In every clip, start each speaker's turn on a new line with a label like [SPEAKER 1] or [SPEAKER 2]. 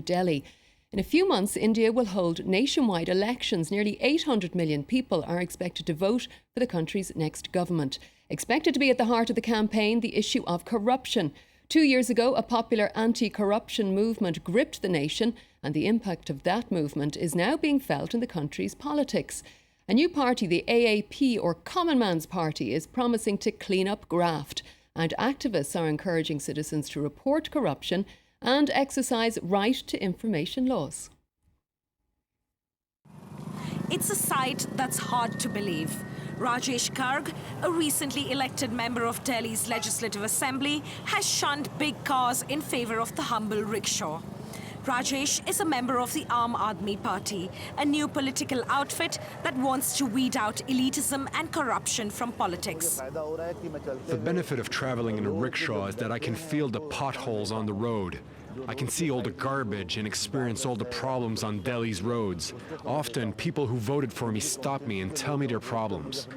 [SPEAKER 1] Delhi. In a few months, India will hold nationwide elections. Nearly 800 million people are expected to vote for the country's next government. Expected to be at the heart of the campaign, the issue of corruption. 2 years ago, a popular anti-corruption movement gripped the nation, and the impact of that movement is now being felt in the country's politics. A new party, the AAP, or Common Man's Party, is promising to clean up graft, and activists are encouraging citizens to report corruption and exercise right to information laws.
[SPEAKER 2] It's a sight that's hard to believe. Rajesh Garg, a recently elected member of Delhi's Legislative Assembly, has shunned big cars in favour of the humble rickshaw. Rajesh is a member of the Aam Aadmi Party, a new political outfit that wants to weed out elitism and corruption from politics.
[SPEAKER 3] The benefit of traveling in a rickshaw is that I can feel the potholes on the road. I can see all the garbage and experience all the problems on Delhi's roads. Often, people who voted for me stop me and tell me their problems.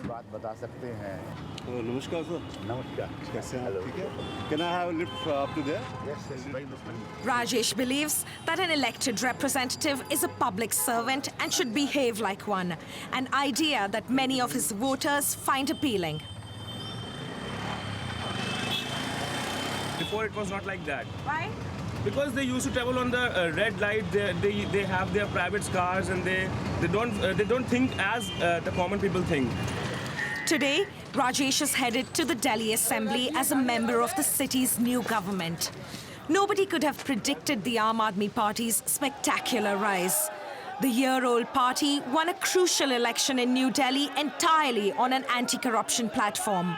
[SPEAKER 4] Namaskar, sir. Namaskar. Can I have a lift up to there? Yes.
[SPEAKER 2] Rajesh believes that an elected representative is a public servant and should behave like one, an idea that many of his voters find appealing.
[SPEAKER 5] Before it was not like that.
[SPEAKER 2] Why?
[SPEAKER 5] Because they used to travel on the red light. They have their private cars, and they don't think as the common people think.
[SPEAKER 2] Today, Rajesh is headed to the Delhi Assembly as a member of the city's new government. Nobody could have predicted the Aam Aadmi Party's spectacular rise. The year-old party won a crucial election in New Delhi entirely on an anti-corruption platform.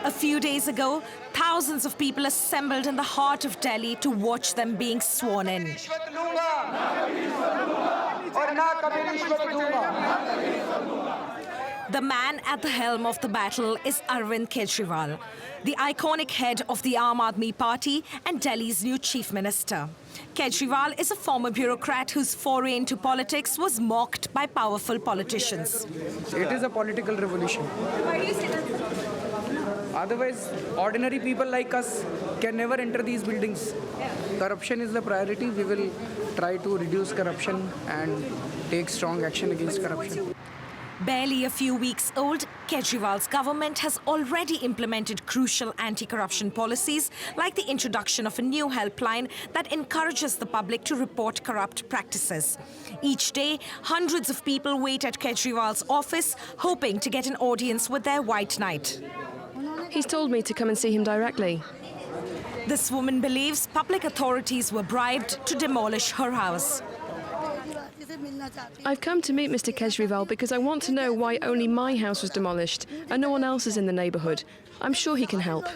[SPEAKER 2] A few days ago, thousands of people assembled in the heart of Delhi to watch them being sworn in. The man at the helm of the battle is Arvind Kejriwal, the iconic head of the Aam Aadmi Party and Delhi's new chief minister. Kejriwal is a former bureaucrat whose foray into politics was mocked by powerful politicians.
[SPEAKER 6] It is a political revolution.
[SPEAKER 2] Why do you say that?
[SPEAKER 6] Otherwise, ordinary people like us can never enter these buildings. Corruption is the priority. We will try to reduce corruption and take strong action against corruption.
[SPEAKER 2] Barely a few weeks old, Kejriwal's government has already implemented crucial anti-corruption policies, like the introduction of a new helpline that encourages the public to report corrupt practices. Each day, hundreds of people wait at Kejriwal's office, hoping to get an audience with their white knight.
[SPEAKER 7] He's told me to come and see him directly.
[SPEAKER 2] This woman believes public authorities were bribed to demolish her house.
[SPEAKER 7] I've come to meet Mr. Kejriwal because I want to know why only my house was demolished and no one else's in the neighbourhood. I'm sure he can help.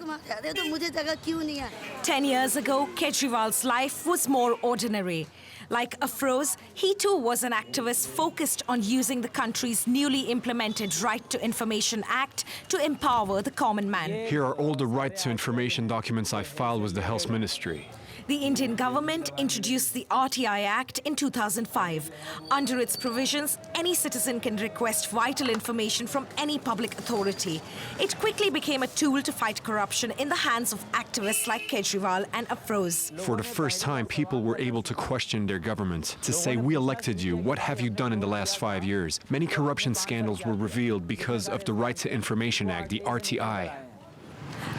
[SPEAKER 2] 10 years ago, Kejriwal's life was more ordinary. Like Afroz, he too was an activist focused on using the country's newly implemented Right to Information Act to empower the common man.
[SPEAKER 3] Here are all the right to information documents I filed with the Health Ministry.
[SPEAKER 2] The Indian government introduced the RTI Act in 2005. Under its provisions, any citizen can request vital information from any public authority. It quickly became a tool to fight corruption in the hands of activists like Kejriwal and Afroz.
[SPEAKER 3] For the first time, people were able to question their government, to say, we elected you, what have you done in the last 5 years? Many corruption scandals were revealed because of the Right to Information Act, the RTI.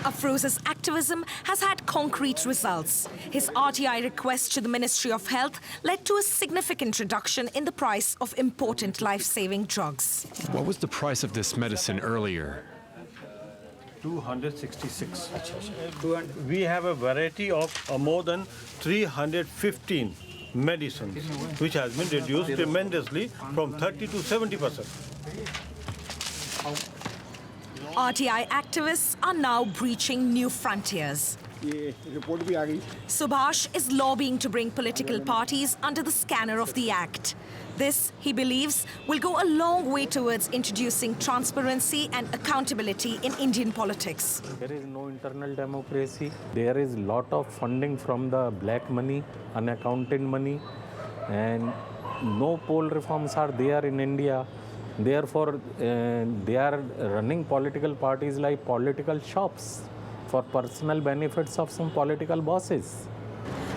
[SPEAKER 2] Afroz's activism has had concrete results. His RTI request to the Ministry of Health led to a significant reduction in the price of important life-saving drugs.
[SPEAKER 3] What was the price of this medicine earlier?
[SPEAKER 4] 266. We have a variety of more than 315 medicines, which has been reduced tremendously from 30 to 70%.
[SPEAKER 2] RTI activists are now breaching new frontiers. Subhash is lobbying to bring political parties under the scanner of the Act. This, he believes, will go a long way towards introducing transparency and accountability in Indian politics.
[SPEAKER 8] There is no internal democracy. There is a lot of funding from the black money, unaccounted money, and no poll reforms are there in India. Therefore, they are running political parties like political shops for personal benefits of some political bosses.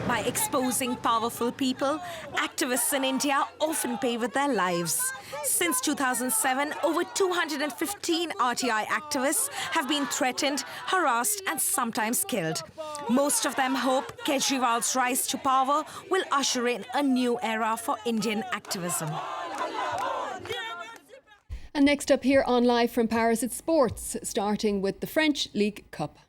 [SPEAKER 2] By exposing powerful people, activists in India often pay with their lives. Since 2007, over 215 RTI activists have been threatened, harassed and sometimes killed. Most of them hope Kejriwal's rise to power will usher in a new era for Indian activism.
[SPEAKER 1] And next up here on Live from Paris, it's sports, starting with the French League Cup.